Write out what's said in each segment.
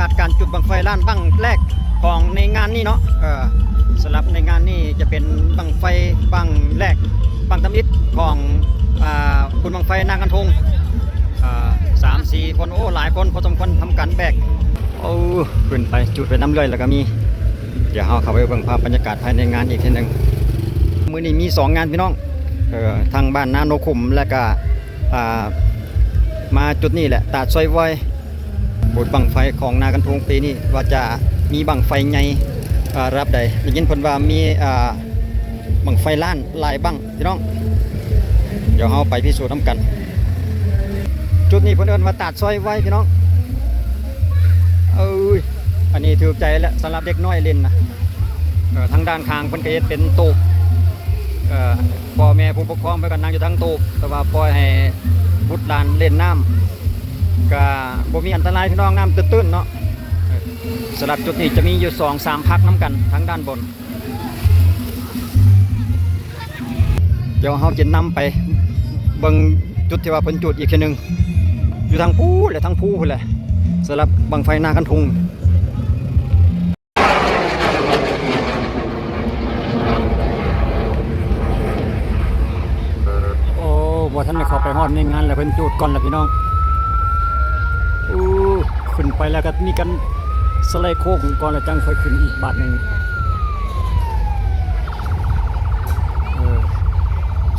าศการจุดบังไฟล้านบังแรกของในงานนี้เนาะสำหรับในงานนี้จะเป็นบังไฟบังแรกบังทำอิฐของบุญบังไฟนางกันทง3-4 คนโอ้หลายคนพอสมควรทำการแบกโอ้ขึ้นไปจุดไปน้ำเลยแล้วก็มีเดี๋ยวเราเข้าไปเบิ่งภาพบรรยากาศภายในงานอีกทีหนึ่งมื้อนี้มี2งานพี่น้องทางบ้านนาโนขุมและก็มาจุดนี้แหละตาดซอยไว้บุญบังไฟของนากันทงปีนี้ว่าจะมีบังไฟใหญ่รับใดได้ยินเพิ่นว่ามีบังไฟล้านหลายบังพี่น้องเดี๋ยวเราไปพิสูจน์นำกันจุดนี้เพิ่นเอิ้นว่าตาดซอยไว้พี่น้องอันนี้ถูกใจแล้วสำหรับเด็กน้อยเล่นนะทางด้านข้างเพิ่นก็เฮ็ดเป็นตูบพ่อแม่ผู้ปกครองเพิ่นก็นั่งอยู่ทางตูบแต่ว่าปล่อยให้บุตรหลานเล่นน้ำก็บ่มีอันตรายพี่น้องน้ำตื้นๆเนาะสำหรับจุดนี้จะมีอยู่ 2-3 พักน้ำกันทางด้านบนเดี๋ยวเราจะนำไปเบิ่งจุดที่ว่าเพิ่นจุดอีกทีนึงอยู่ทางภูและทางภูพุ่นแหละสำหรับบังไฟนากันทงโอ้บ่ทันได้เข้าไปฮอดในงานแล้วเพิ่นจุดก่อนแล้วพี่น้องขึ้นไปแล้วก็มีกันสไลด์โค้งก่อนแล้วจังค่อยขึ้นอีกบาทนึง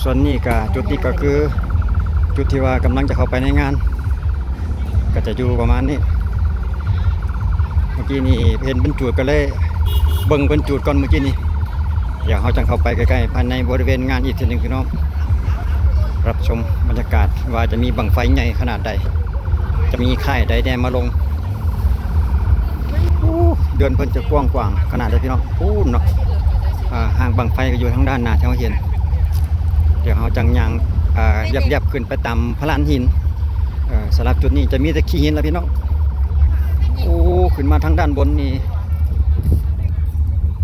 ส่วนนี้ก็จุดนี้ก็คือจุดที่ว่ากำลังจะเข้าไปในงานก็จะอยู่ประมาณนี้เมื่อกี้นี่เห็นเป็นจุดก็เลยเบิ่งเป็นจุดก่อนเมื่อกี้นี้เดี๋ยวเขาจะเข้าไปใกล้ๆภายในบริเวณงานอีกทีนึงพี่น้องรับชมบรรยากาศว่าจะมีบังไฟใหญ่ขนาดใดจะมีค่ายใดแดงมาลงเดินเพิ่นจะกว้างขนาดใดพี่น้องเนาะห่างบังไฟก็อยู่ทางด้านหน้าที่เราเห็นเดี๋ยวเราจังยังยับขึ้นไปตามพลานหินสำหรับจุดนี้จะมีแต่ขี้หินแล้วพี่น้องขึ้นมาทางด้านบนนี่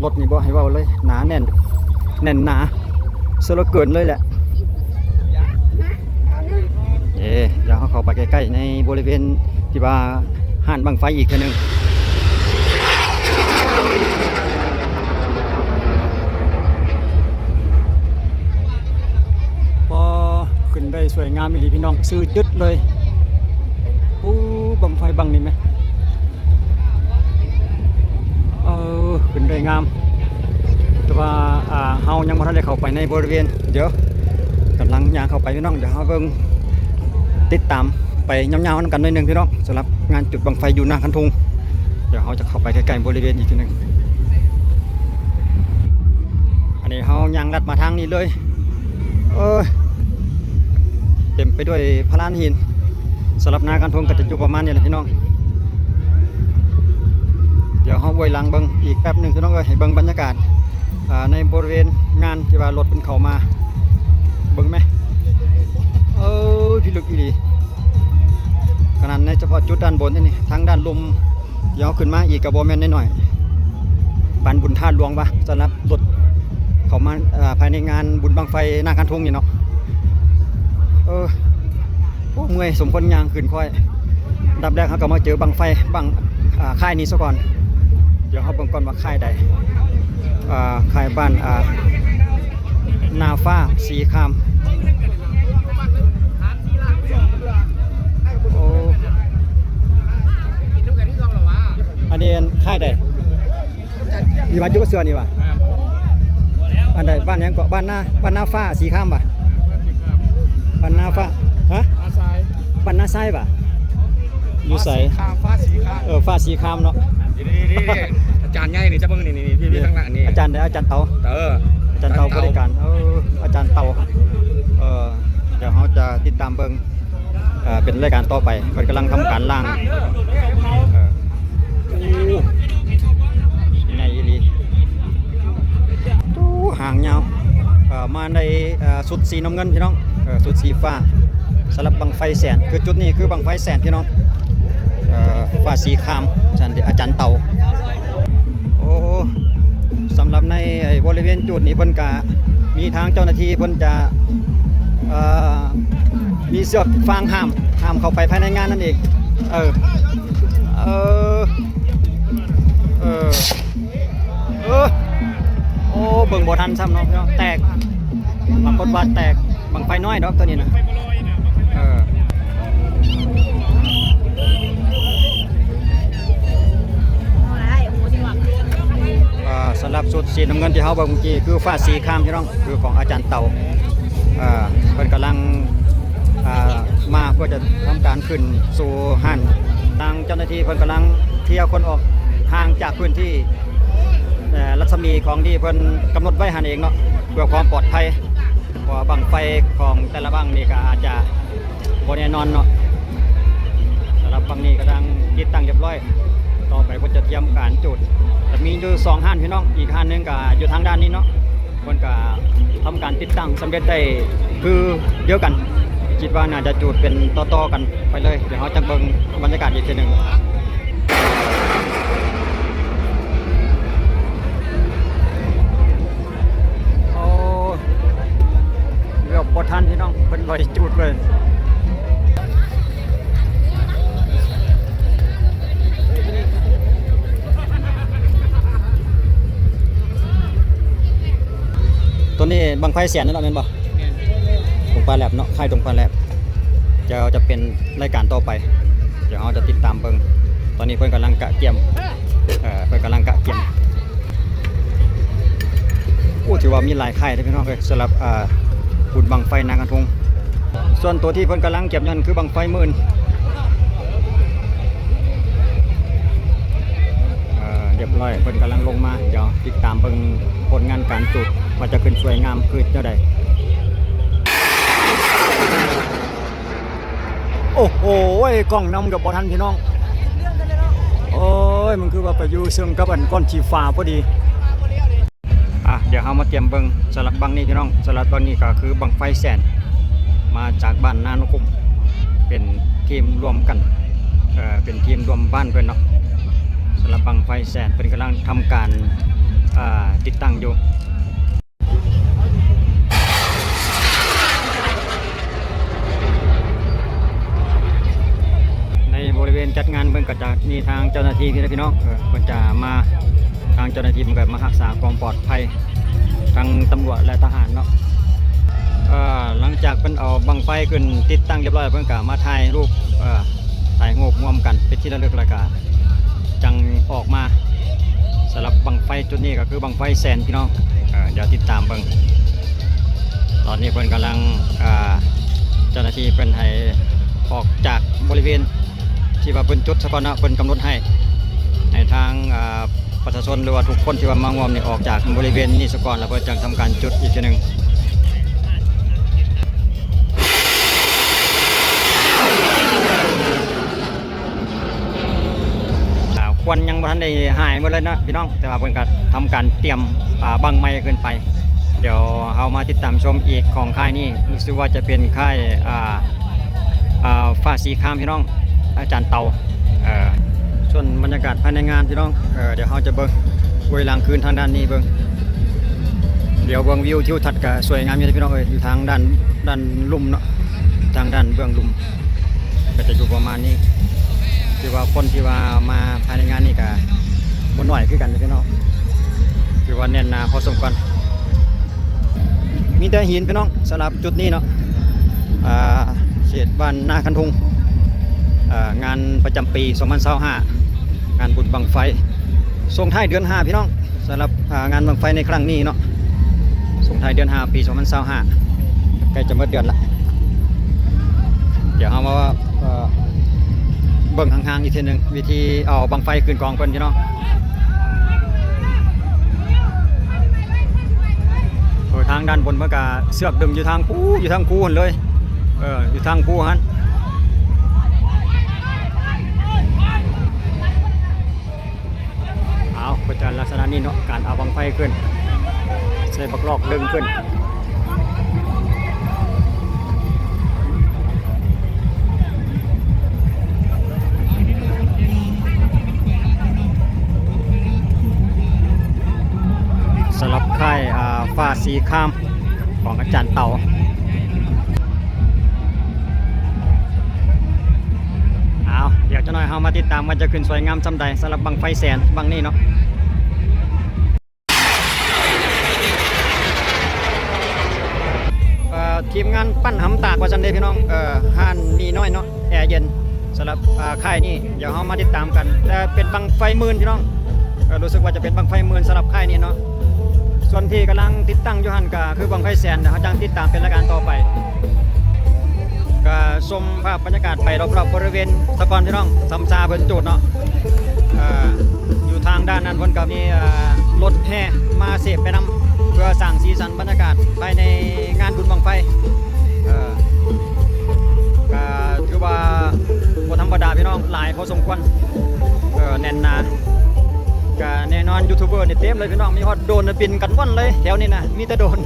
รถนี่บ่ให้เว้าเลยหนาแน่นหนาเสือเกินเลยแหละเดี๋ยวเขาเข้าไปใกล้ๆในบริเวณที่ว่าห่านบังไฟอีกทีนึงพอขึ้นได้สวยงามอีหลีพี่น้องซื้อจุดเลยบังไฟบังนี่ไหมขึ้นได้งามแต่ว่าเฮายังไม่ทันได้เข้าไปในบริเวณเดี๋ยวกำลังย่างเข้าไปพี่น้องเดี๋ยวเฮาเบิ่งติดตามไปยาวๆกันหน่อยนึงพี่น้องสำหรับงานจุดบังไฟอยู่นาคันทงเดี๋ยวเฮาจะเข้าไปใกล้ๆบริเวณอีกทีนึงอันนี้เฮาย่างลัดมาทางนี้เลยเต็มไปด้วยพลานหินสำหรับนาคันทงก็จะอยู่ประมาณนี้แหละพี่น้องเดี๋ยวเขาไว้หลังเบิ้งอีกแป๊บหนึ่งพี่น้องให้เบิ้งบรรยากาศในบริเวณงานที่ว่ารถเป็นเข้ามาเบิ้งไหมพี่ลึกอีหลีขนาดในเฉพาะจุดด้านบนนี่ทางด้านลมเดี๋ยวขึ้นมาอีกกระบอกแมนหน่อยปันบุญธาตุหลวงปะสำหรับรถเข้ามาภายในงานบุญบังไฟนาคันทงนี่เนาะเมื่อยสมควรยางขึ้นค่อยดับแรกเขาก็มาเจอบังไฟบังค่ายนี้ซะก่อนเดี๋ยวเขาเบิ่งก่อนว่าค่ายใดค่ายบ้านนาฟ้าสีคามอันนี้ค่ายใดมีวัดยุกเสือนี่วะอันใดบ้านยังเกาะบ้านนาฟ้าสีคามป่ะบ้านนาฟ้าฮะบ้านนาไซป่ะอยู่ใส่ฟ้าสีคามฟ้าสีคามเนาะนี่อาจารย์ใหญ่นี่จะเบิ่งนี่พี่ข้างหลังนี่อาจารย์อาจารย์เตาอาจารย์เตาบริการอาจารย์เตาเดี๋ยวเขาจะติดตามเบิ่งเป็นรายการต่อไปเขากำลังทำการล่างใหญ่ดีห่างยาวมาในสุดสีน้ำเงินพี่น้องสุดสีฟ้าสำหรับบังไฟแสนคือจุดนี้คือบังไฟแสนพี่น้องฟ้าสีคามอาจารย์เต่าสำหรับในบริเวณจุดนี้เพิ่นกะมีทางเจ้าหน้าที่เพิ่นจะมีเสือกฟางห้ามเข้าไปภายในงานนั่นเอง นซ้ำเนาะพี่น้องแตกบางคนว่าแตกบังไฟน้อยดอกตัวนี้นะสำหรับสุดสีน้ำเงินที่เขาบอกเมื่อกี้คือฟ้าสีครามพี่น้องคือของอาจารย์เต่าเพิ่นกำลังมาเพื่อจะทำการขึ้นสู่หันทางเจ้าหน้าที่เพิ่นกำลังเที่ยวคนออกห่างจากพื้นที่รัศมีของที่เพิ่นกำหนดไว้หันเองเนาะเพื่อความปลอดภัยเพราะบังไฟของแต่ละบังนี่ก็อาจจะบ่แน่นอนเนาะสำหรับบังนี้กำลังติดตั้งเรียบร้อยต่อไปเพิ่นจะเตรียมการจุดแต่มีอยู่2หันพี่น้องอีกหันนึงก็อยู่ทางด้านนี้เนาะเพิ่นก็ทำการติดตั้งสำเร็จได้คือเดียวกันคิดว่าน่าจะจุดเป็นต่อๆกันไปเลยเดี๋ยวเราจะเบิ่งบรรยากาศอีกทีหนึ่งโอ้เกือบบ่ทันพี่น้องเพิ่นบ่ได้จุดเลยตัวนี้บังไฟแสนนั่นแหละแม่นบ่ตรงปลาแลบเนาะค่ายตรงปลาแลบจะเป็นรายการต่อไปเดี๋ยวเราจะติดตามเบิ่งตอนนี้เพิ่นกำลังกะเกี่ยมเพิ่นกำลังกะเกี่ยมโอ้ถือว่ามีหลายค่ายเลยพี่น้องเลยสำหรับบุญบังไฟนางกระทงส่วนตัวที่เพิ่นกำลังเก็บยันคือบังไฟหมื่นเรียบร้อยเพิ่นกำลังลงมาเดี๋ยวติดตามเบิ่งผลงานการจุดว่าจะขึ้นสวยงามคือเท่าใดโอ้โหกล้องนำกับบ่ทันพี่น้องโอ้ยมันคือว่าไปอยู่ซึ่งกับอันก้อนชีฟ้าพอดีเดี๋ยวเรามาเตรียมเบิ่งสำหรับบังนี้พี่น้องสำหรับบังนี้ก็คือบังไฟแสนมาจากบ้านนานกุมเป็นทีมรวมกันเป็นทีมรวมบ้านเพิ่นเนาะสำหรับบังไฟแสนเป็นกำลังทำการติดตั้งอยู่ในบริเวณจัดงานเพิ่นก็จะมีทางเจ้าหน้าที่พี่น้องเพิ่นจะมาทางเจ้าหน้าที่มันก็มารักษาความปลอดภัยทางตำรวจและทหารเนาะหลังจากเพิ่นเอาบังไฟขึ้นติดตั้งเรียบร้อยเพิ่นก็มาถ่ายรูปถ่ายรูปร่วมกันเป็นที่ระลึกแล้วก็จังออกมาสำหรับบังไฟจุดนี้ก็คือบังไฟแสนพี่น้องเดี๋ยวติดตามเบิ่งตอนนี้เพิ่นกำลังเจ้าหน้าที่เพิ่นให้ออกจากบริเวณที่ว่าเพิ่นจุดสะก่อนเนาะเพิ่นกำหนดให้ทางประชาชนหรือว่าทุกคนที่ว่ามางวมนี่ออกจากบริเวณนี้สะก่อนแล้วเพิ่นจะทำการจุดอีกทีนึงควันยังบ่ทันได้หายหมดเลยนะพี่น้องแต่ว่าเพิ่นก็ทำการเตรียมบังไม้ขึ้นไปเดี๋ยวเอามาติดตามชมอีกของค่ายนี้รู้สึกว่าจะเป็นค่ายฟ้าสีครามพี่น้องอาจารย์เต่าส่วนบรรยากาศภายในงานพี่น้องเดี๋ยวเราจะเบิ่งเวลากลางคืนทางด้านนี้เบิ่งเดี๋ยวเบิ่งวิวทิวทัศน์ก็สวยงามอยู่พี่น้องอยู่ทางด้านลุ่มเนาะทางด้านเบื้องลุ่มก็จะอยู่ประมาณนี้คือว่าคนที่ว่ามาภายในงานนี่ก็บ่น้อยคือกันพี่น้องคือว่าแน่นหนาพอสมควรมีแต่หินพี่น้องสำหรับจุดนี้เนาะเขตบ้านนาคันทุงงานประจำปี2025งานบุญบังไฟส่งท้ายเดือน5พี่น้องสำหรับงานบังไฟในครั้งนี้เนาะส่งท้ายเดือน5ปี2025ใกล้จะหมดเดือนละเดี๋ยวเอามาเบิ่งห่างๆอีกทีนึงวิธีเอาบังไฟขึ้นกองเพิ่นพี่น้องทางด้านบนมันก็เสือกดึงอยู่ทางคู่หั่นเลยอยู่ทางคู่หั่นก็จะลักษณะนี้เนาะการเอาบังไฟขึ้นใส่บักลอกดึงขึ้นสำหรับค่ายฟ้าสีครามของอาจารย์เต่าเดี๋ยวจะหน่อยเรามาติดตามมันจะขึ้นสวยงามสำใดสำหรับบังไฟแสนบังนี้เนาะ ทีมงานปั้นหำตากว่าจันเดพี่น้องห้านมีน้อยเนาะแอร์เย็นสำหรับค่ายนี้เดี๋ยวเรามาติดตามกันแต่เป็นบังไฟหมื่นพี่น้องรู้สึกว่าจะเป็นบังไฟหมื่นสำหรับค่ายนี้เนาะส่วนที่กำลังติดตั้งอยู่หันก็คือบังไฟแสนเขาจังติดตามเป็นรายการต่อไปก็ชมภาพบรรยากาศไปรอบๆบริเวณตะกอนพี่น้องสำซาเพิ่นจุดเนาะอยู่ทางด้านนั้นเพิ่นก็มีรถแห่มาเสพไปนำเพื่อสร้างสีสันบรรยากาศภายในงานบุญบังไฟก็ถือว่าบ่ธรรมดาพี่น้องหลายพอสมควรแน่นหนาก็แน่นอนยูทูบเบอร์นี่เต็มเลยพี่น้องมีฮอตโดนบินกันว่อนเลยแถวนี้นะมีแต่โดน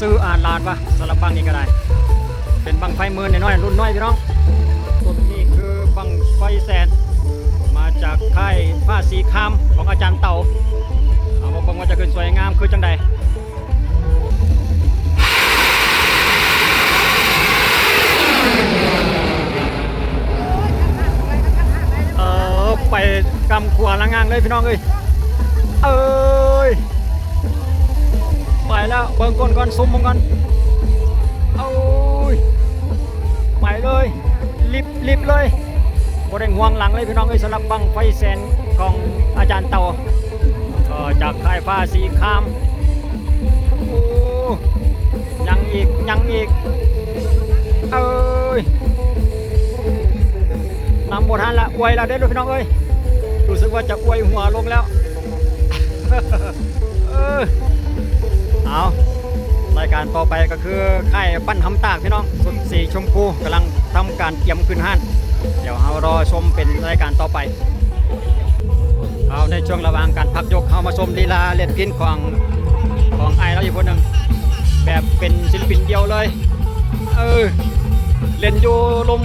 ซื้ออ่านลาดปะสำหรับบังนี้ก็ได้เป็นบังไฟหมื่นน้อยรุ่นน้อยพี่น้องตัวนี้คือบังไฟแสนมาจากค่ายผ้าสีคามของอาจารย์เต่าเอามาบอกว่าจะขึ้นสวยงามคือจังใดไปกำขวาละงางเลยพี่น้องเอ้ยไปแล้วเบิ่งก่อนซุ่มมึงก่อนไปเลยรีบเลยบ่ได้ห่วงหลังเลยพี่น้องเอ้ยสำหรับบังไฟแสนของอาจารย์เต่าจากค่ายฟ้าสีคามยังอีกนำบททันละอวยเราได้ด้วยพี่น้องเอ้ยรู้สึกว่าจะอวยหัวลงแล้วเอารายการต่อไปก็คือค่ายปั้นหำตากพี่น้องสุดสีชมพูกำลังทำการเตรียมขึ้นห้านเดี๋ยวเรารอชมเป็นรายการต่อไปเอาในช่วงระหว่างการพักยกเข้ามาชมลีลาเล่นพินของไอเราอยู่คนหนึ่งแบบเป็นศิลปินเดียวเลยเล่นอยู่ลม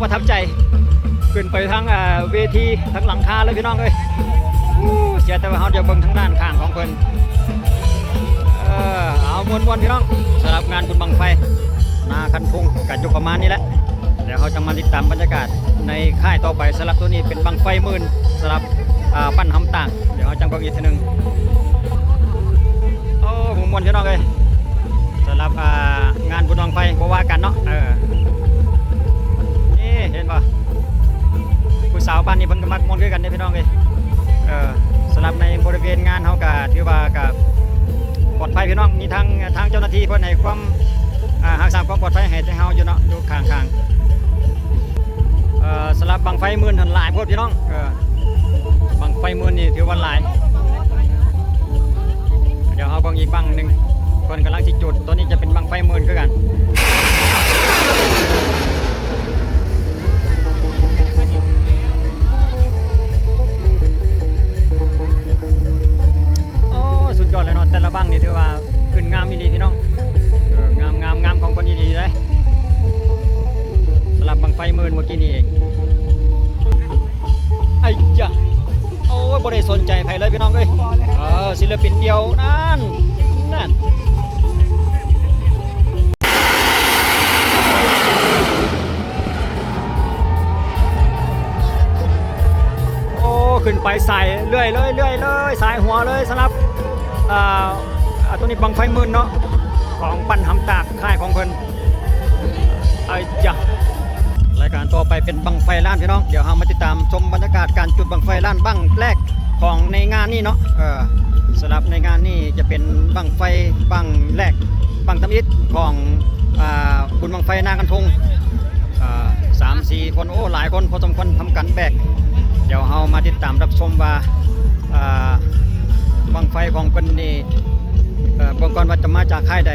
ประทับใจขึ้นไปทั้งเวทีทั้งหลังคาเลยพี่น้องเลยเสียแต่ว่าเขาจะเบิ่งทั้งด้านข้างของเพิ่นเอามวนพี่น้องสำหรับงานบุญบังไฟนาคันทุ่งกันอยู่ประมาณนี้แหละเดี๋ยวเขาจะมาติดตามบรรยากาศในค่ายต่อไปสำหรับตัวนี้เป็นบังไฟหมื่นสำหรับปั้นหำต่างเดี๋ยวเขาจังเบิ่งอีกทีหนึ่งมวนพี่น้องเลยสำหรับงานบุญบังไฟบ่ว่ากันเนาะนี่เห็นป่ะผู้สาวบ้านนี้เพิ่นก็มักมวนด้วยกันเนี่ยพี่น้องเลยสำหรับในบริเวณงานเขาก็ถือว่ากับปลอดภัยพี่น้องมีทางเจ้าหน้าที่เพื่อให้ความรักษาความปลอดภัยให้เฮาอยู่เนาะอยู่ข้างสำหรับบังไฟหมื่นทันหลายพวกพี่น้องบังไฟหมื่นนี่ถือว่าหลายเดี๋ยวเอาบังอีกบังหนึ่งคนกำลังจิจุดตัวนี้จะเป็นบังไฟหมื่นคือกันสุดยอดเลยเนาะแต่ละบังนี่ถือว่าขึ้นงามดีพี่น้องงามของคนดีเลยสำหรับบังไฟหมื่นเมื่อกี้นี่เองไอ้จ้ะบ่ได้สนใจใครเลยพี่น้องเอ้ยศิลปินเดียวนั่นขึ้นไปใส่เรื่อยเลยสายหัวเลยสำหรับตัวนี้บังไฟหมื่นเนาะของปั้นหำตากค่ายของเพิ่นจ้ะรายการต่อไปเป็นบังไฟล้านพี่น้องเดี๋ยวเรามาติดตามชมบรรยากาศการจุดบังไฟล้านบังแรกของในงานนี้เนาะสำหรับในงานนี้จะเป็นบังไฟบังแรกบังทำอิฐของบุญบังไฟนาคันทง3-4 คนหลายคนพอสมควรทำกันแบกเดี๋ยวเรามาติดตามรับชมว่าบังไฟของเพิ่นนี่บางกรว่าจะมาจากค่ายใด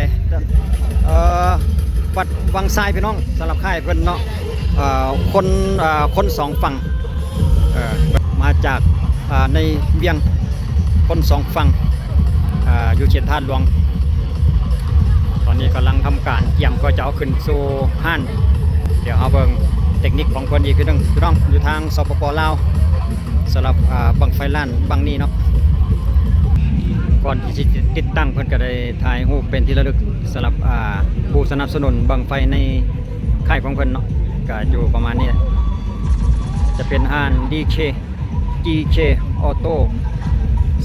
วัดวังทรายพี่น้องสำหรับค่ายเพิ่นเนาะคนสองฝั่งมาจากในเวียงคนสองฝั่งอยู่เชียนท่าหลวงตอนนี้กำลังทำการเกี่ยมก็จะเอาขึ้นสู่ห้านเดี๋ยวเอาเบิ่งเทคนิคของคนอีกคือนึงพี่น้องอยู่ทางสปป.ลาวสำหรับบังไฟล้านบังนี้เนาะ ก่อนที่จะติดตั้งเพิ่นก็ได้ถ่ายรูปเป็นที่ระลึกสำหรับผู้สนับสนุนบังไฟในค่ายของเพิ่นเนาะก็อยู่ประมาณนี้แหละจะเป็นห้าน GK Auto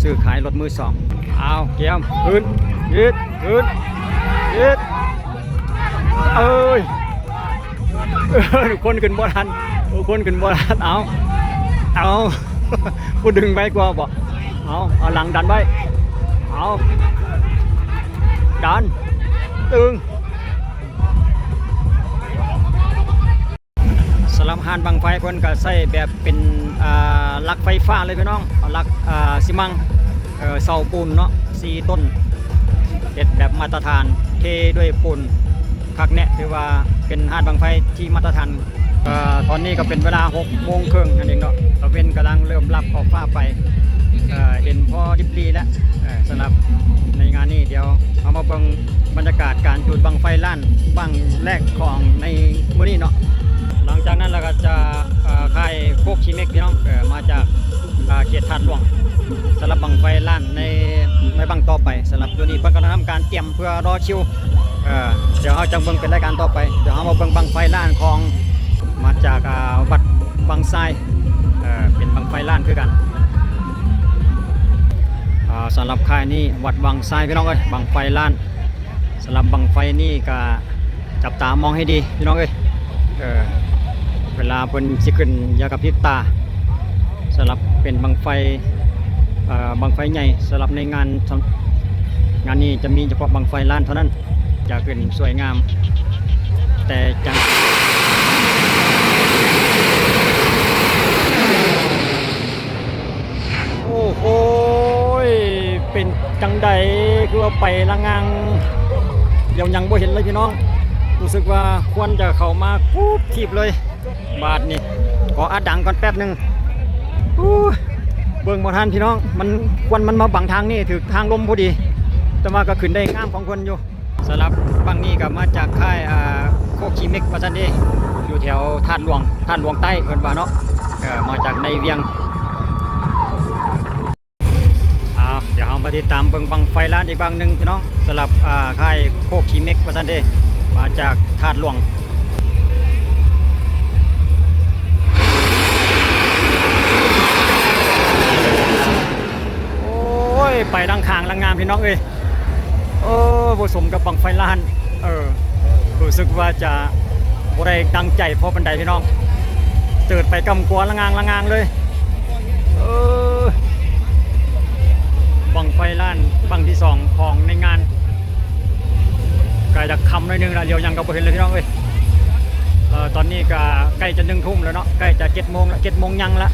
ซื้อขายรถมือสองเอาเกียมขึ้นยืดเอ้ยคนขึ้นบ่ทันคนขึ้นบ่ทันเอา ผู้ดึงไปกว่าบ่เอาหลังดันไว้เอาดันตึงสำหรับหานบังไฟเพิ่นก็ใช้แบบเป็นลักไฟฟ้าเลยพี่น้องเอาลักซิมังเสาปูนเนาะ4ต้นเฮ็ดแบบมาตรฐานเทด้วยปูนคักแน่ถือว่าเป็นหานบังไฟที่มาตรฐานตอนนี้ก็เป็นเวลา6 โมงครึ่งนั่นเองเนาะตะเวนกำลังเริ่มรับขอบฟ้าไปเห็นพอดิบดีแล้วสำหรับในงานนี้เดี๋ยวเอามาเบิ่งบรรยากาศการจุดบังไฟล้านบังแรกของในมื้อนี้เนาะหลังจากนั้นเราก็จะค่ายโคกชีเม็กพี่น้องมาจากเขตธาตุหลวงสำหรับบังไฟล้านในบังต่อไปสำหรับตัวนี้เพิ่นกำลังทำการเตรียมเพื่อรอคิวเดี๋ยวเราจะเบิ่งเป็นรายการต่อไปเดี๋ยวเรามาเบิ่งบังไฟล้านของมาจากวัดบางไทรเป็นบังไฟล้านคือกันสำหรับค่ายนี้วัดบางไทรพี่น้องเอ้ยบังไฟล้านสำหรับบังไฟนี่ก็จับตามองให้ดีพี่น้องเอ้ยเวลาเพิ่นสิขึ้นอย่ากระพริบตาสำหรับเป็นบังไฟใหญ่สำหรับในงานนี้จะมีเฉพาะบังไฟล้านเท่านั้นจะขึ้นสวยงามแต่จังโอ้โหเป็นจังใดคือว่าไปละงังเดี๋ยวยังบ่เห็นเลยพี่น้องรู้สึกว่าควรจะเข้ามาปุ๊บทีบเลยบาทนี่ขออัดดังก่อนแป๊บนึงเบิ่งบ่ทันพี่น้องมันควันมันมาบังทางนี่ถือทางลมพอดีแต่ว่าก็ขึ้นได้งามของคนอยู่สำหรับบังนี้ก็มาจากค่ายโคกชีเม็กว่าซั่นเด้อยู่แถวธาตุหลวงใต้เพิ่นว่าเนาะมาจากในเวียงเดี๋ยวเรามาติดตามเบิ่งบังไฟล้านอีกบังหนึ่งพี่น้องสำหรับค่ายโคกชีเม็กว่าซั่นเด้มาจากธาตุหลวงโอ้ยไปดังคางลังงามพี่น้องเอ้ยผสมกับบังไฟล้านรู้สึกว่าจะบ่ได้ตั้งใจพอปานใดพี่น้องเจิดไปกำกวละงางเลยบังไฟล้านบังที่2ของในงานใกล้จะค่ำหน่อยนึงแล้วเดี๋ยวยังก็บ่เห็นเลยพี่น้องเอ้ยตอนนี้ก็ใกล้จะ1 ทุ่มแล้วเนาะใกล้จะ7 โมงแล้ว7 โมงยังละ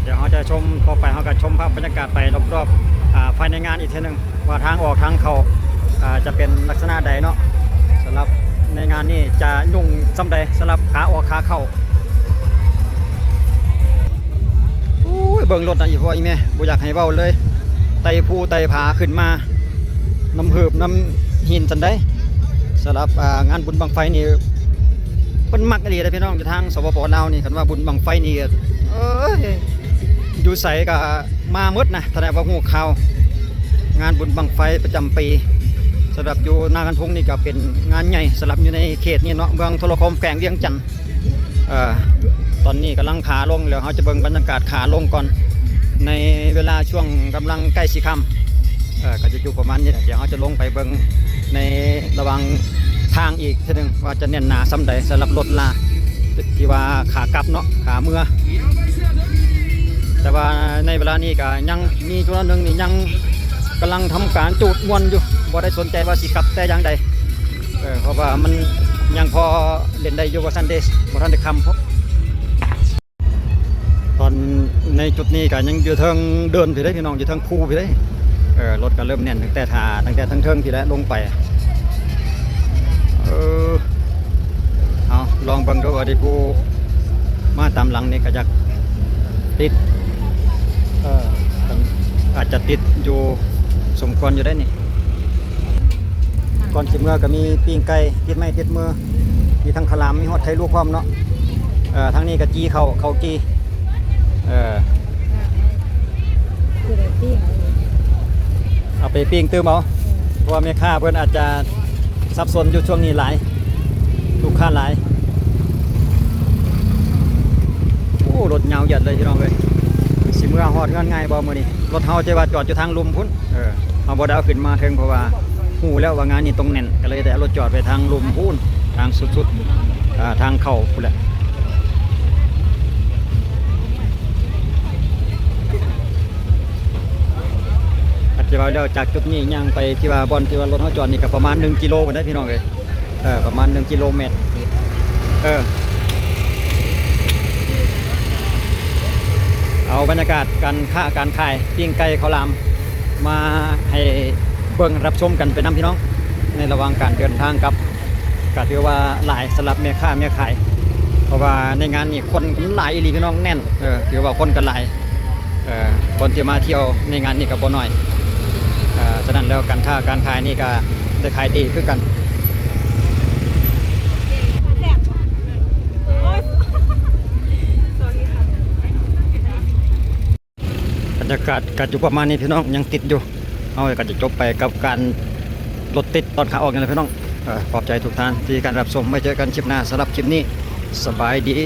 เดี๋ยวเราจะชมต่อไปเราก็ชมภาพบรรยากาศไปรอบๆภายในงานอีกทีนึงว่าทางออกทางเข้าจะเป็นลักษณะใดเนาะสำหรับในงานนี้จะยุ่งซ้ำใดสำหรับขาออกขาเข้าเบิ่งรถนะอีพ่ออีแม่บ่อยากให้เว้าเลยไต่ภูไต่ผาขึ้นมาน้ำหืบน้ำหินจันได้สำหรับงานบุญบังไฟนี่เพิ่นมักอีหลีเด้อพี่น้องอยู่ทางสปป.ลาวนี่คันว่าบุญบังไฟนี่อยู่ไสก็มาหมดนะแสดงว่าฮู้ข่าวงานบุญบังไฟประจำปีสำหรับอยู่นากันทงนี่ก็เป็นงานใหญ่สำหรับอยู่ในเขตนี้เนาะเมืองโทรคมแขวงเวียงจันทน์ตอนนี้กำลังขาลงเดี๋ยวเราจะเบิ่งบรรยากาศขาลงก่อนในเวลาช่วงกำลังใกล้สิค่ำก็จะอยู่ประมาณนี้เดี๋ยวเราจะลงไปเบิ่งในระหว่างทางอีกทีนึงว่าจะแน่นหนาซ้ำใดสำหรับรถลาที่ว่าขากลับเนาะขาเมื่อแต่ว่าในเวลานี้ก็ยังมีจุดนึงนี่ยังกำลังทำการจูดมวนอยู่บ่ได้สนใจว่าสิกลับแต่อย่างใดเพราะว่ามันยังพอเล่นได้อยู่ว่าซันเดย์บ่ทันได้คำตอนในจุดนี้ก็ยังอยู่ทางเดินไปได้พี่น้องอยู่ทางภูไปได้รถก็เริ่มแน่นตั้งแต่ทั้งเทิงที่แล้วลงไปเอาลองเบิ่งดูว่าที่ภูมาตามหลังนี่ก็จะติดอาจจะติดอยู่สมควรอยู่ได้นี่ก่อนสิเมื่อก็มีปิ้งไก่ติดไม้ติดมือมีทั้งขลามมีฮอดไทยลูกพร้อมเนาะทางนี้ก็จี้เขาจี้ ปิ้ง เอาไปปิ้งตื้มเอาเพราะว่าแม่ค้าเพิ่นอาจจะสับสนอยู่ช่วงนี้หลายลูกค้าหลายโอ้รถยาวเหยียดเลยพี่น้องเอ้ยสิเมื่อฮอดเงินง่ายบ่มื้อนี้รถเฮาจะว่าจอดอยู่ทางลุมพุ่นเฮาบ่ได้เอาขึ้นมาถึงเพราะว่าฮู้แล้วว่างานนี้ต้องแน่นก็เลยได้เอารถจอดไปทางลุมพุ่นทางสุดๆทางเข้าพุ่นแหละอาจจะว่าเดี๋ยวจากจุดนี้ย่างไปที่ว่าบอนที่ว่ารถเฮาจอดนี่ก็ประมาณ1กิโลพุ่นได้พี่น้องเอ้ยประมาณ1กิโลเมตรเอาบรรยากาศการค้าการขายปิ้งไก่ข้าวหลามมาให้เบิ่งรับชมกันเป็นน้ำพี่น้องในระหว่างการเดินทางกับก็ถือว่าหลายสำหรับแม่ค้าแม่ขายเพราะว่าในงานนี้คนหลายอีหลีพี่น้องแน่นถือว่าคนกันหลายคนที่มาเที่ยวในงานนี้ก็บ่น้อยฉะนั้นแล้วการค้าการขายนี่ก็ได้ขายดีคือกันบรรยากาศการอยู่ประมาณนี้พี่น้องยังติดอยู่เอาก็จะจบไปกับการรถติดตอนขาออกกันเลยพี่น้องขอบใจทุกท่านที่การรับชมไม่เจอกันคลิปหน้าสำหรับคลิปนี้สบายดี